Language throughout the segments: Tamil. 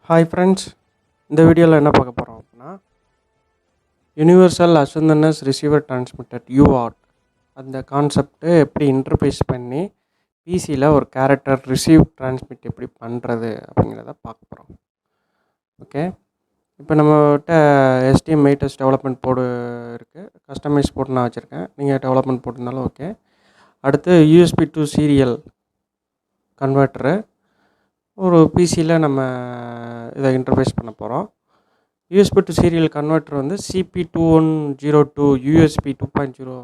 ஹாய் ஃப்ரெண்ட்ஸ், இந்த வீடியோவில் என்ன பார்க்க போகிறோம் அப்படின்னா universal asynchronous receiver transmitted UART அந்த கான்செப்ட்டு எப்படி இன்டர்ஃபேஸ் பண்ணி பிசியில் ஒரு கேரக்டர் ரிசீவ் டிரான்ஸ்மிட் எப்படி பண்ணுறது அப்படிங்கிறத பார்க்க போகிறோம். ஓகே, இப்போ நம்மகிட்ட STM8S டெவலப்மெண்ட் போர்டு இருக்குது. கஸ்டமைஸ் போர்டு நான் வச்சுருக்கேன். நீங்கள் டெவலப்மெண்ட் போட்டிருந்தாலும் ஓகே. அடுத்து USB to சீரியல் கன்வெர்ட்டரு ஒரு பிசியில் நம்ம இதை இன்டர்ஃபேஸ் பண்ண போகிறோம். USB to சீரியல் கன்வெர்ட்டர் வந்து CP2102 USB 2.0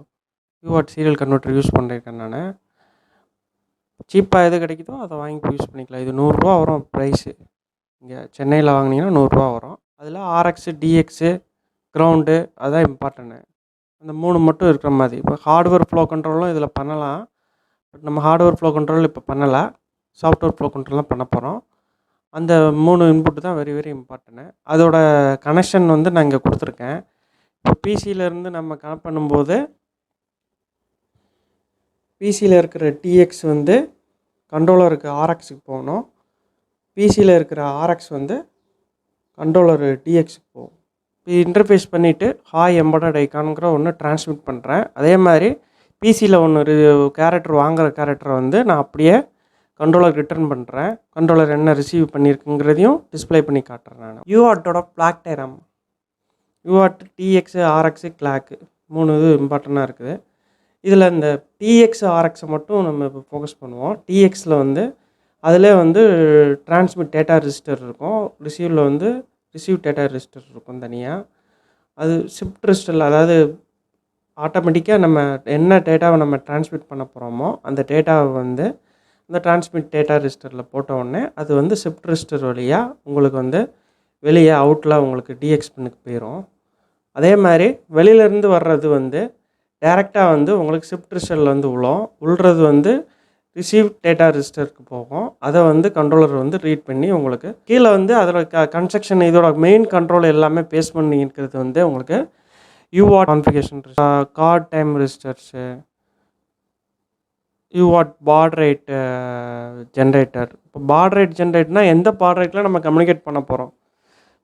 UART serial converter use பண்ணியிருக்கேன் நான். சீப்பாக எது கிடைக்குதோ அதை வாங்கி யூஸ் பண்ணிக்கலாம். இது 100 ரூபா வரும் ப்ரைஸு. இங்கே சென்னையில் வாங்கினீங்கன்னா 100 ரூபா வரும். அதில் RX, DX, கிரவுண்டு அதுதான் இம்பார்ட்டன்ட்டு. அந்த 3 மட்டும் இருக்கிற மாதிரி. இப்போ ஹார்ட்வேர் ஃப்ளோ கண்ட்ரோலும் இதில் பண்ணலாம். பட் நம்ம ஹார்ட்வேர் ஃப்ளோ கண்ட்ரோல் இப்போ பண்ணலை. சாஃப்ட்வேர் ஃப்ளோ கண்ட்ரோல்லாம் பண்ண போகிறோம். அந்த 3 இன்புட்டு தான் வெரி வெரி இம்பார்ட்டன்ட்டு. அதோட கனெக்ஷன் வந்து நான் இங்கே கொடுத்துருக்கேன். இப்போ பிசியிலேருந்து நம்ம கனெக்ட் பண்ணும்போது பிசியில் இருக்கிற TX வந்து கண்ட்ரோலருக்கு RXக்கு போகணும். பிசியில் இருக்கிற RX வந்து கண்ட்ரோலர் DXக்கு போகும். இப்போ இன்டர்ஃபேஸ் பண்ணிவிட்டு ஹாய் எம்படட் ஐக்கானுங்கிற ஒன்று டிரான்ஸ்மிட் பண்ணுறேன். அதே மாதிரி பிசியில் ஒன்று கேரக்டர் வாங்குகிற கேரக்டரை வந்து நான் அப்படியே கண்ட்ரோலர் ரிட்டர்ன் பண்ணுறேன். கண்ட்ரோலர் என்ன ரிசீவ் பண்ணியிருக்குங்கிறதையும் டிஸ்பிளே பண்ணி காட்டுறேன் நான். UARTோட block diagram, UART, TX, RX, கிளாக்கு 3 இது இம்பார்ட்டண்ட்டாக இருக்குது. இதில் இந்த TX, RXை மட்டும் நம்ம இப்போ ஃபோக்கஸ் பண்ணுவோம். TXயில் வந்து அதிலே வந்து டிரான்ஸ்மிட் டேட்டா ரெஜிஸ்டர் இருக்கும். ரிசீவில் வந்து ரிசீவ் டேட்டா ரெஜிஸ்டர் இருக்கும் தனியாக. அது ஷிஃப்ட் ரெஜிஸ்டரில், அதாவது ஆட்டோமேட்டிக்காக நம்ம என்ன டேட்டாவை நம்ம டிரான்ஸ்மிட் பண்ண போகிறோமோ அந்த டேட்டாவை வந்து இந்த டிரான்ஸ்மிட் டேட்டா ரெஜிஸ்டரில் போட்ட உடனே அது வந்து ஷிஃப்ட் ரெஜிஸ்டர் வழியாக உங்களுக்கு வந்து வெளியே அவுட்டில் உங்களுக்கு DX பின்னுக்கு போயிடும். அதே மாதிரி வெளியிலேருந்து வர்றது வந்து டைரெக்டாக வந்து உங்களுக்கு ஷிஃப்ட் ரெஜிஸ்டரில் வந்து உள்றது வந்து ரிசீவ் டேட்டா ரெஜிஸ்டருக்கு போகும். அதை வந்து கண்ட்ரோலர் வந்து ரீட் பண்ணி உங்களுக்கு கீழே வந்து அதோட கன்ஸ்ட்ரக்ஷன் இதோட மெயின் கண்ட்ரோல் எல்லாமே பேஸ் பண்ணி இருக்கிறது வந்து உங்களுக்கு UART configuration, guard time registers, UART baud rate generator. இப்போ பாட் ரேட் ஜென்ரேட்னால் எந்த பாட் ரேட்டில் நம்ம கம்யூனிகேட் பண்ண போகிறோம்.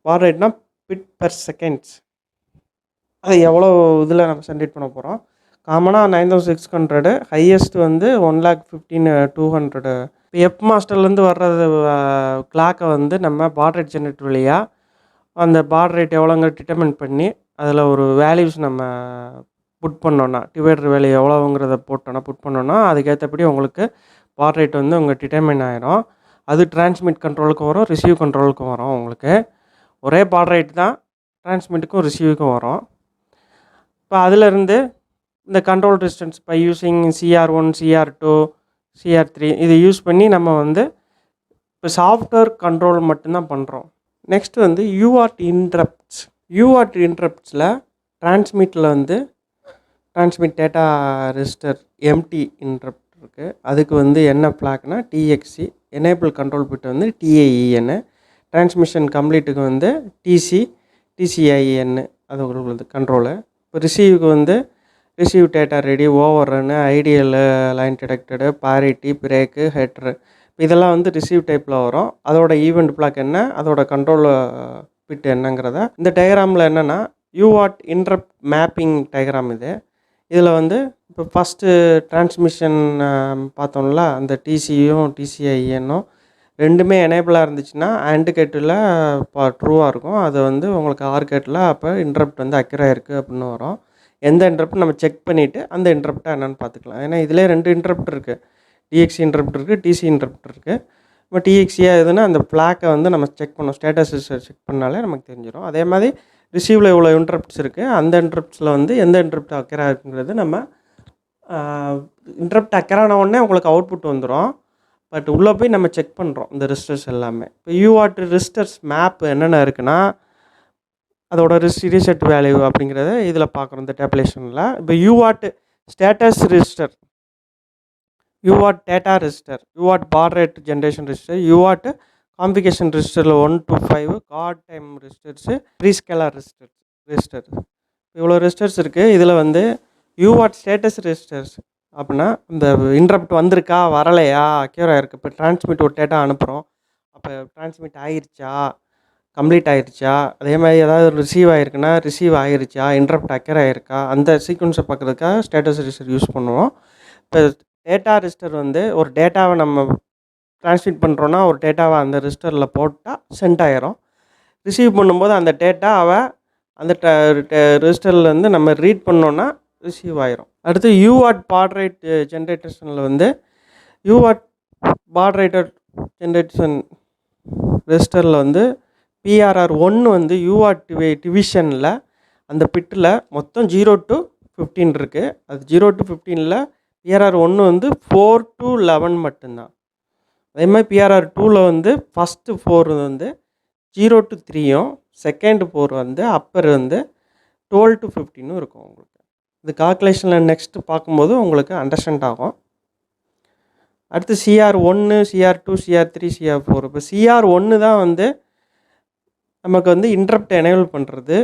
பாட் ரேட்னால் பிட் பெர் செகண்ட்ஸ். அது எவ்வளோ இதில் நம்ம ஜென்ரேட் பண்ண போகிறோம். காமனாக 9600, ஹையஸ்ட் வந்து 1,15,200. இப்போ எப் மாஸ்டர்லேருந்து வர்றது கிளாக்கை வந்து நம்ம பாட் ரேட் ஜென்ரேட் வழியாக அந்த பாட் ரேட் எவ்வளோங்க டிட்டர்மின் பண்ணி அதில் ஒரு வேல்யூஸ் நம்ம புட் பண்ணோன்னா, டிவைடர் வேல்யூ எவ்வளோங்கிறத போட்டோன்னா புட் பண்ணோன்னா அதுக்கேற்றபடி உங்களுக்கு பாட் ரேட் வந்து உங்கள் டிட்டர்மின் ஆகிடும். அது டிரான்ஸ்மிட் கண்ட்ரோலுக்கும் வரும், ரிசீவ் கண்ட்ரோலுக்கும் வரும். உங்களுக்கு ஒரே பாட் ரேட் தான் டிரான்ஸ்மிட்டுக்கும் ரிசீவுக்கும் வரும். இப்போ அதிலேருந்து இந்த control distance by using CR1, CR2, CR3 இதை யூஸ் பண்ணி நம்ம வந்து இப்போ சாஃப்ட்வேர் கண்ட்ரோல் மட்டும்தான் பண்ணுறோம். நெக்ஸ்ட் வந்து UART இன்டரப்ட்ஸ். UART இன்டரப்ட்ஸில் டிரான்ஸ்மிட்டில் வந்து transmit data register empty interrupt இருக்குது. அதுக்கு வந்து என்ன ஃப்ளாக்னா TXC, எனேபிள் கண்ட்ரோல் பிட் வந்து TAEN, டிரான்ஸ்மிஷன் கம்ப்ளீட்டுக்கு வந்து TCIN அது உங்களுக்கு கண்ட்ரோலு. இப்போ ரிசீவுக்கு வந்து receive data ready, overrun, idle, line detected, parity, break, header. இதெல்லாம் வந்து ரிசீவ் டைப்பில் வரும். அதோட ஈவெண்ட் பிளாக் என்ன, அதோட கண்ட்ரோல் பிட் என்னங்கிறத இந்த டயக்ராமில் என்னென்னா UART இன்டரப்ட் மேப்பிங் டயக்ராம் இது. இதில் வந்து இப்போ ஃபஸ்ட்டு டிரான்ஸ்மிஷன் பார்த்தோம்ல, அந்த TCயும் TCINனும் ரெண்டுமே எனேபிளாக இருந்துச்சுன்னா AND கேட்டில் ட்ரூவாக இருக்கும். அது வந்து உங்களுக்கு OR கேட்டில் அப்போ இன்டரப்ட் வந்து அக்யூரேட் இருக்குது அப்படின்னு வரும். எந்த இன்டரப்ட் நம்ம செக் பண்ணிவிட்டு அந்த இன்டரப்டாக என்னென்னு பார்த்துக்கலாம். ஏன்னா இதிலே 2 இன்டரப்ட் இருக்குது. DX இன்டரப்ட் இருக்குது, TC இன்டரப்ட் இருக்குது. இப்போ TXயாக எதுனா அந்த ஃப்ளாக்கை வந்து நம்ம செக் பண்ணோம், ஸ்டேட்டஸ் செக் பண்ணாலே நமக்கு தெரிஞ்சிடும். அதே மாதிரி ரிசீவில் இவ்வளோ இன்டரப்ட்ஸ் இருக்குது. அந்த இன்டரப்ட்ஸில் வந்து எந்த இன்டரப்ட் அக்கராக இருக்குங்கிறது நம்ம இன்டரப்ட் அக்கரான உடனே உங்களுக்கு அவுட்புட் வந்துடும். பட் உள்ளே போய் நம்ம செக் பண்ணுறோம் இந்த ரெஜிஸ்டர்ஸ் எல்லாமே. இப்போ UART ரெஜிஸ்டர்ஸ் மேப் என்னென்ன இருக்குன்னா அதோட ரீசெட் வேல்யூ அப்படிங்கிறத இதில் பார்க்குறோம் இந்த டேப்லேஷனில். இப்போ UART status register, UART data register, UART baud rate generation register, UART configuration ரெஜிஸ்டரில் 1 to 5, கார்ட் டைம் ரெஜிஸ்டர்ஸு, ப்ரீஸ்கேலர் ரெஜிஸ்டர். இவ்வளோ ரெஜிஸ்டர்ஸ் இருக்குது. இதில் வந்து UART ஸ்டேட்டஸ் ரெஜிஸ்டர்ஸ் அப்படின்னா இந்த இன்டரப்ட் வந்திருக்கா வரலையா, அக்யூரா இருக்குது. இப்போ டிரான்ஸ்மிட் ஒரு டேட்டா அனுப்புகிறோம், அப்போ டிரான்ஸ்மிட் ஆகிருச்சா, கம்ப்ளீட் ஆயிருச்சா, அதே மாதிரி ஏதாவது ரிசீவ் ஆகிருக்குன்னா ரிசீவ் ஆகிருச்சா, இன்டரப்ட் அக்கர் ஆகிருக்கா, அந்த சீக்வன்ஸை பார்க்குறதுக்காக ஸ்டேட்டஸ் ரெஜிஸ்டர் யூஸ் பண்ணுவோம். இப்போ டேட்டா ரெஜிஸ்டர் வந்து ஒரு டேட்டாவை நம்ம ட்ரான்ஸ்மிட் பண்ணுறோன்னா ஒரு டேட்டாவை அந்த ரெஜிஸ்டரில் போட்டால் சென்ட் ஆகிரும். ரிசீவ் பண்ணும்போது அந்த டேட்டாவை அந்த ரெஜிஸ்டர்லேருந்து நம்ம ரீட் பண்ணோன்னா ரிசீவ் ஆகிரும். அடுத்து UART பாட் ரேட் ஜென்ரேட்டேஷனில் வந்து UART பாட் ரேட்டர் ஜென்ரேஷன் ரெஜிஸ்டரில் வந்து PRR1 வந்து UART டிவிஷனில் அந்த பிட்டில் மொத்தம் 0 to 15 இருக்குது. அது 0 to 15ல் PRR1 வந்து 4 to 11 மட்டும்தான். அதே மாதிரி PRR2ல் வந்து ஃபஸ்ட்டு 4 வந்து 0 to 3யும் செகண்ட் 4 வந்து அப்பர் வந்து 12 to 15ம் இருக்கும். உங்களுக்கு இது கால்குலேஷனில் நெக்ஸ்ட்டு பார்க்கும்போது உங்களுக்கு அண்டர்ஸ்டாண்ட் ஆகும். அடுத்து CR1, CR2, CR3, CR4. இப்போ CR1 தான் வந்து நமக்கு வந்து இன்டரப்ட் எனேபிள் பண்ணுறது.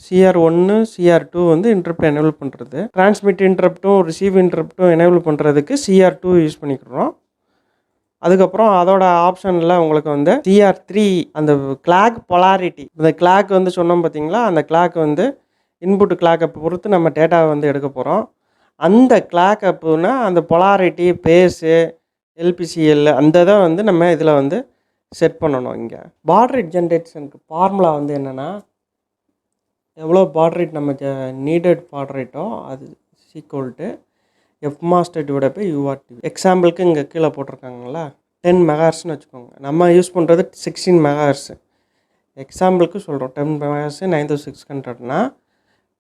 CR1, CR2 வந்து இன்டரப்ட் எனேபிள் பண்ணுறது. டிரான்ஸ்மிட் இன்டரப்ட்டும் ரிசீவ் இன்டரப்ட்டும் எனேபிள் பண்ணுறதுக்கு CR2 யூஸ் பண்ணிக்கிறோம். அதுக்கப்புறம் அதோட ஆப்ஷனில் உங்களுக்கு வந்து CR3 அந்த கிளாக் பொலாரிட்டி, இந்த கிளாக் வந்து சொன்னோம் பார்த்தீங்களா, அந்த கிளாக் வந்து இன்புட் கிளாக்கை பொறுத்து நம்ம டேட்டாவை வந்து எடுக்க போகிறோம். அந்த கிளாக் அப்புன்னா அந்த பொலாரிட்டி, பேஸு, LPCL அந்த இதை வந்து நம்ம இதில் வந்து செட் பண்ணணும். இங்கே பாட் ரேட் ஜென்ரேஷனுக்கு ஃபார்முலா வந்து என்னென்னா, எவ்வளோ பாட் ரேட் நம்ம நீடட் பாட் ரேட்டோ அது equal to F master divide by UART. எக்ஸாம்பிளுக்கு இங்கே கீழே போட்டிருக்காங்களா 10 மெகாஹெர்ட்ஸ்னு வச்சுக்கோங்க. நம்ம யூஸ் பண்ணுறது 16 மெகாஹெர்ட்ஸ். எக்ஸாம்பிளுக்கு சொல்கிறோம் 10 மெகாஹெர்ட்ஸ் 9600னா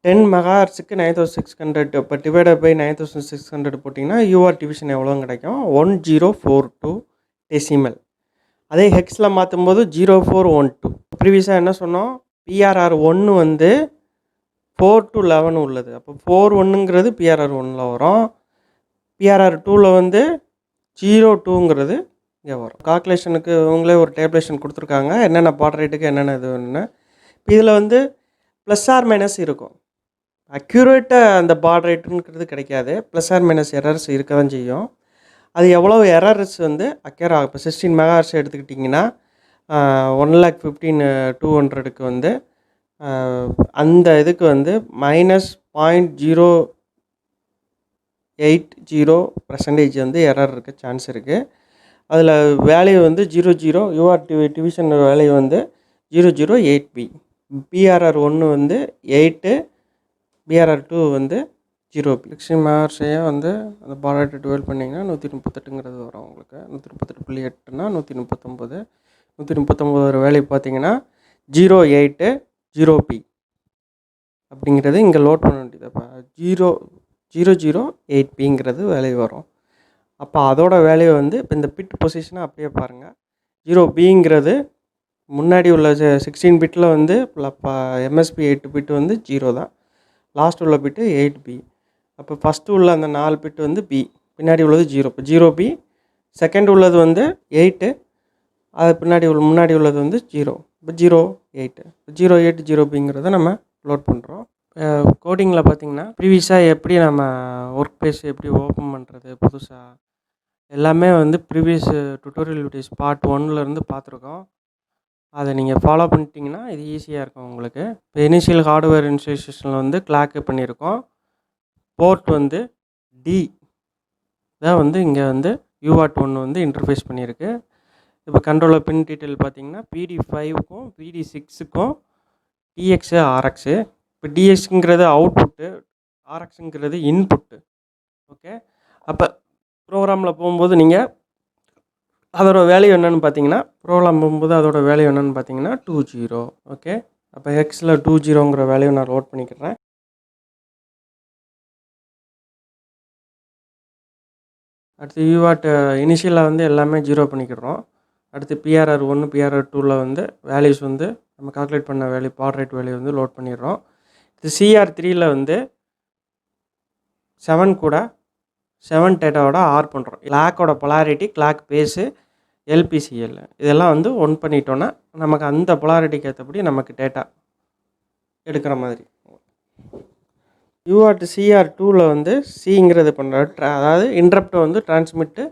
10 மெகாஹெர்ட்ஸுக்கு 9600 இப்போ டிவைட் பை 9600 போட்டிங்கன்னா UART டிவிஷன் எவ்வளோ கிடைக்கும்? 1042 டெசிமல். அதே ஹெக்ஸில் மாற்றும்போது 0412. ப்ரீவியஸாக என்ன சொன்னோம்? PRR1 வந்து 4 to 11 உள்ளது. அப்போ 41ங்கிறது PRR1ல் வரும். PRR2ல் வந்து 02ங்கிறது இங்கே வரும். கால்குலேஷனுக்கு அவங்களே ஒரு டேபிளேஷன் கொடுத்துருக்காங்க, என்னென்ன பாட் ரேட்டுக்கு என்னென்ன இது ஒன்று. இப்போ இதில் வந்து ப்ளஸ் ஆர் மைனஸ் இருக்கும். அக்யூரேட்டாக அந்த பாட் ரேட்டுங்கிறது கிடைக்காது. ப்ளஸ் ஆர் மைனஸ் எரர்ஸ் இருக்க தான் செய்யும். அது எவ்வளோ எரர்ஸ் வந்து அக்கேர் ஆகும். இப்போ 16 மெகாஹெர்ட்ஸ் எடுத்துக்கிட்டிங்கன்னா 1,15,200க்கு வந்து அந்த இதுக்கு வந்து -0.080% வந்து எரர் இருக்க சான்ஸ் இருக்குது. அதில் வேல்யூ வந்து 00 UART டிவிஷன் வேல்யூ வந்து 008B. PRR1 வந்து 8, PRR2 வந்து 0B. 16 மெகாஹெர்ட்ஸையே வந்து அந்த பாட் ரேட்டை டுவெல் பண்ணிங்கன்னா 138ங்கிறது வரும். உங்களுக்கு 138.8னா 139. 139 வேல்யூ பார்த்தீங்கன்னா 080B அப்படிங்கிறது இங்கே லோட் பண்ண வேண்டியது. அப்போ 008Bங்கிறது வேல்யூ வரும். அப்போ அதோட வேல்யூ வந்து இப்போ இந்த பிட் பொசிஷனை அப்படியே பாருங்கள். 0Bங்கிறது முன்னாடி உள்ள 16 பிட்டில் வந்து MSB 8 பிட் வந்து 0 தான். லாஸ்ட் உள்ள பிட்டு 8B. அப்போ ஃபஸ்ட்டு உள்ள அந்த 4 பிட் வந்து B, பின்னாடி உள்ளது 0. இப்போ 0B. செகண்ட் உள்ளது வந்து 8, அது முன்னாடி உள்ளது வந்து 0. இப்போ 08. 080Bங்கிறத நம்ம லோட் பண்ணுறோம். கோடிங்கில் பார்த்திங்கன்னா ப்ரீவியஸாக எப்படி நம்ம ஒர்க் பேஸ் எப்படி ஓப்பன் பண்ணுறது புதுசாக எல்லாமே வந்து ப்ரீவியஸ் டுட்டோரியல் வீடியோஸ் பார்ட் 1லேருந்து பார்த்துருக்கோம். அதை நீங்கள் ஃபாலோ பண்ணிட்டீங்கன்னா இது ஈஸியாக இருக்கும் உங்களுக்கு. இப்போ இனிஷியல் ஹார்ட்வேர் இன்ஸ்டாலேஷனில் வந்து கிளாக்கு பண்ணியிருக்கோம். போர்ட் வந்து D தான் வந்து இங்கே வந்து UART 1 வந்து இன்டர்ஃபேஸ் பண்ணியிருக்கு. இப்போ கண்ட்ரோலர் பின் டீட்டெயில் பார்த்தீங்கன்னா PD5க்கும் PD6க்கும் TX RX. இப்போ DXங்கிறது அவுட்புட்டு, RXங்கிறது இன்புட்டு. ஓகே, அப்போ ப்ரோக்ராமில் போகும்போது நீங்கள் அதோட வேல்யூ என்னென்னு பார்த்தீங்கன்னா அதோட வேல்யூ என்னென்னு பார்த்தீங்கன்னா 20. ஓகே, அப்போ Xல் 20ங்கிற வேல்யூ நான் லோட் பண்ணிக்கிறேன். அடுத்து UART இனிஷியலாக வந்து எல்லாமே 0 பண்ணிக்கிறோம். அடுத்து PRR1 PRR2வில் வந்து வேல்யூஸ் வந்து நம்ம கால்குலேட் பண்ண வேல்யூ பாட் ரேட் வேல்யூ வந்து லோட் பண்ணிடுறோம். இது CR3யில் வந்து 7 கூட 7 டேட்டாவோட ஆர் பண்ணுறோம். கிளாக்கோட பொலாரிட்டி, கிளாக் பேஸு, LPCL இதெல்லாம் வந்து ஒன் பண்ணிட்டோன்னா நமக்கு அந்த பொலாரிட்டிக்கு ஏற்றபடி நமக்கு டேட்டா எடுக்கிற மாதிரி. UART CR2வில் வந்து சிங்கிறது பண்ணுறோம். அதாவது இன்டரப்டை வந்து டிரான்ஸ்மிட்டு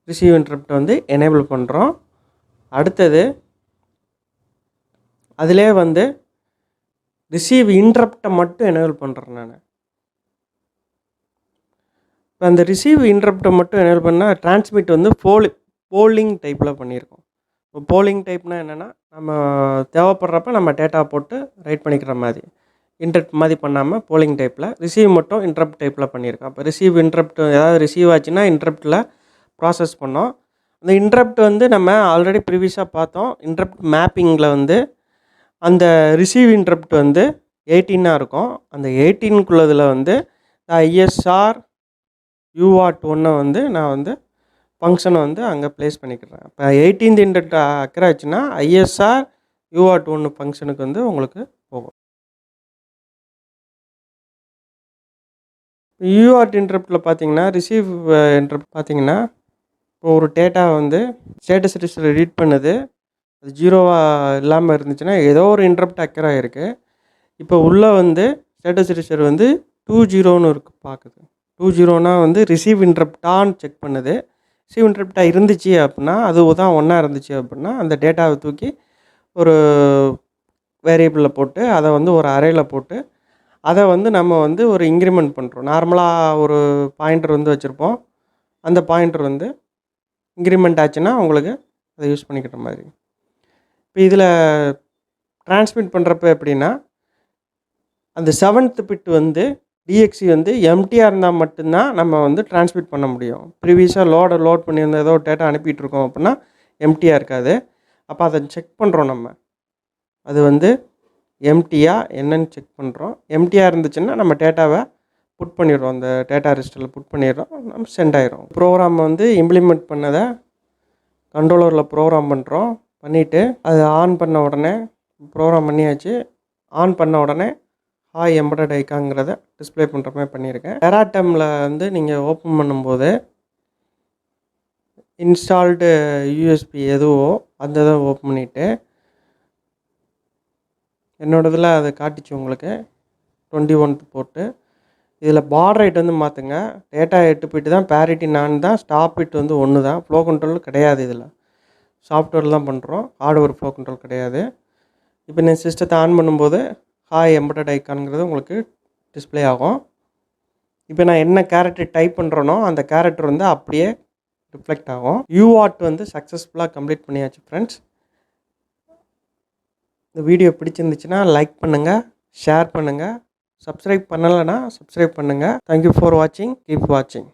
ரிசீவ் இன்டரப்டை வந்து எனேபிள் பண்ணுறோம். அடுத்தது அதிலே வந்து ரிசீவ் இன்டரப்ட்டை மட்டும் எனேபிள் பண்ணுறேன் நான். இப்போ அந்த ரிசீவ் இன்டரப்ட்டை மட்டும் எனேபிள் பண்ணால் டிரான்ஸ்மிட் வந்து போலிங் டைப்பில் பண்ணியிருக்கோம். இப்போ போலிங் டைப்னால் என்னென்னா, நம்ம தேவைப்படுறப்ப நம்ம டேட்டா போட்டு ரைட் பண்ணிக்கிற மாதிரி, இன்டரப்ட் மாதிரி பண்ணாமல் போலிங் டைப்பில். ரிசீவ் மட்டும் இன்டரப்ட் டைப்பில் பண்ணியிருக்கோம். அப்போ ரிசீவ் இன்டரப்ட் ஏதாவது ரிசீவ் ஆச்சுன்னா இன்டரப்ட்டில் ப்ராசஸ் பண்ணோம். அந்த இன்டரப்ட் வந்து நம்ம ஆல்ரெடி ப்ரீவியஸாக பார்த்தோம். இன்டரப்ட் மேப்பிங்கில் வந்து அந்த ரிசீவ் இன்டரப்ட் வந்து 18 இருக்கும். அந்த 18க்குள்ளதில் வந்து ஐஎஸ்ஆர் UART 1 வந்து நான் வந்து ஃபங்க்ஷனை வந்து அங்கே ப்ளேஸ் பண்ணிக்கிறேன். இப்போ 18th இன்டரப்ட் அக்கறை ஆச்சுன்னா ஐஎஸ்ஆர் UART 1 ஃபங்க்ஷனுக்கு வந்து உங்களுக்கு போகும். UART இன்டரப்ட்டில் பார்த்தீங்கன்னா, ரிசீவ் இன்டரப்ட் பார்த்தீங்கன்னா, இப்போ ஒரு டேட்டா வந்து ஸ்டேட்டஸ் ரிஜிஸ்டரில் ரீட் பண்ணுது. அது 0வாக இல்லாமல் இருந்துச்சுன்னா ஏதோ ஒரு இன்டரப்ட் அக்கறை ஆகிருக்கு. இப்போ உள்ளே வந்து ஸ்டேட்டஸ் ரிஜிஸ்டர் வந்து 20ன்னு இருக்குது பார்க்குது. 20னா வந்து ரிசீவ் இன்டரப்டான்னு செக் பண்ணுது. ரிசீவ் இன்டரப்டாக இருந்துச்சு அப்படின்னா, அது தான் 1 இருந்துச்சு அப்படின்னா, அந்த டேட்டாவை தூக்கி ஒரு வேரியபிளில் போட்டு அதை வந்து ஒரு அரேயில் போட்டு அதை வந்து நம்ம வந்து ஒரு இன்க்ரிமெண்ட் பண்ணுறோம். நார்மலாக ஒரு பாயிண்டர் வந்து வச்சுருப்போம். அந்த பாயிண்டர் வந்து இன்க்ரிமெண்ட் ஆச்சுன்னா உங்களுக்கு அதை யூஸ் பண்ணிக்கிற மாதிரி. இப்போ இதில் டிரான்ஸ்மிட் பண்ணுறப்ப எப்படின்னா, அந்த 7th பிட் வந்து டிஎக்ஸி வந்து எம்டியாக இருந்தால் மட்டும்தான் நம்ம வந்து டிரான்ஸ்மிட் பண்ண முடியும். ப்ரீவியஸாக லோட் பண்ணியிருந்த ஏதோ ஒரு டேட்டா அனுப்பிட்டுருக்கோம் அப்படின்னா எம்டியாக இருக்காது. அப்போ அதை செக் பண்ணுறோம் நம்ம. அது வந்து எம்டியா என்னன்னு செக் பண்ணுறோம். எம்டியாக இருந்துச்சுன்னா நம்ம டேட்டாவை புட் பண்ணிடுறோம். அந்த டேட்டா ரிஜிஸ்டரில் புட் பண்ணிடுறோம். நம்ம சென்ட் ஆயிரும். ப்ரோக்ராம் வந்து இம்ப்ளிமெண்ட் பண்ணதை கண்ட்ரோலரில் ப்ரோக்ராம் பண்ணுறோம். பண்ணிவிட்டு அது ஆன் பண்ண உடனே ப்ரோக்ராம் பண்ணியாச்சு. ஆன் பண்ண உடனே ஹாய் எம்பெடட் ஐக்கான்ங்கிறத டிஸ்பிளே பண்ணுற மாதிரி பண்ணியிருக்கேன். டெராட்டமில் வந்து நீங்கள் ஓப்பன் பண்ணும்போது இன்ஸ்டால்டு யூஎஸ்பி எதுவோ அந்த இதை ஓப்பன் பண்ணிவிட்டு என்னோடதில் அதை காட்டிச்சு உங்களுக்கு 21 போட்டு. இதில் பாட் ரேட் வந்து மாற்றுங்க. டேட்டா 8 பிட் தான், பேரிட்டி 4 தான், ஸ்டாப் பிட் வந்து 1 தான். ஃப்ளோ கண்ட்ரோல் கிடையாது. இதில் சாஃப்ட்வேர் தான் பண்ணுறோம், ஹார்ட்வேர் ஃப்ளோ கண்ட்ரோல் கிடையாது. இப்போ நான் சிஸ்டத்தை ஆன் பண்ணும்போது ஹாய் எம்பெடட் ஐக்கான்ங்கிறது உங்களுக்கு டிஸ்பிளே ஆகும். இப்போ நான் என்ன கேரக்டர் டைப் பண்ணுறேனோ அந்த கேரக்டர் வந்து அப்படியே ரிஃப்ளெக்ட் ஆகும். UART வந்து சக்ஸஸ்ஃபுல்லாக கம்ப்ளீட் பண்ணியாச்சு ஃப்ரெண்ட்ஸ். இந்த வீடியோ பிடிச்சிருந்துச்சுன்னா லைக் பண்ணுங்கள், ஷேர் பண்ணுங்கள், சப்ஸ்கிரைப் பண்ணலைன்னா சப்ஸ்கிரைப் பண்ணுங்கள். தேங்க்யூ ஃபார் வாட்சிங். கீப் வாட்சிங்.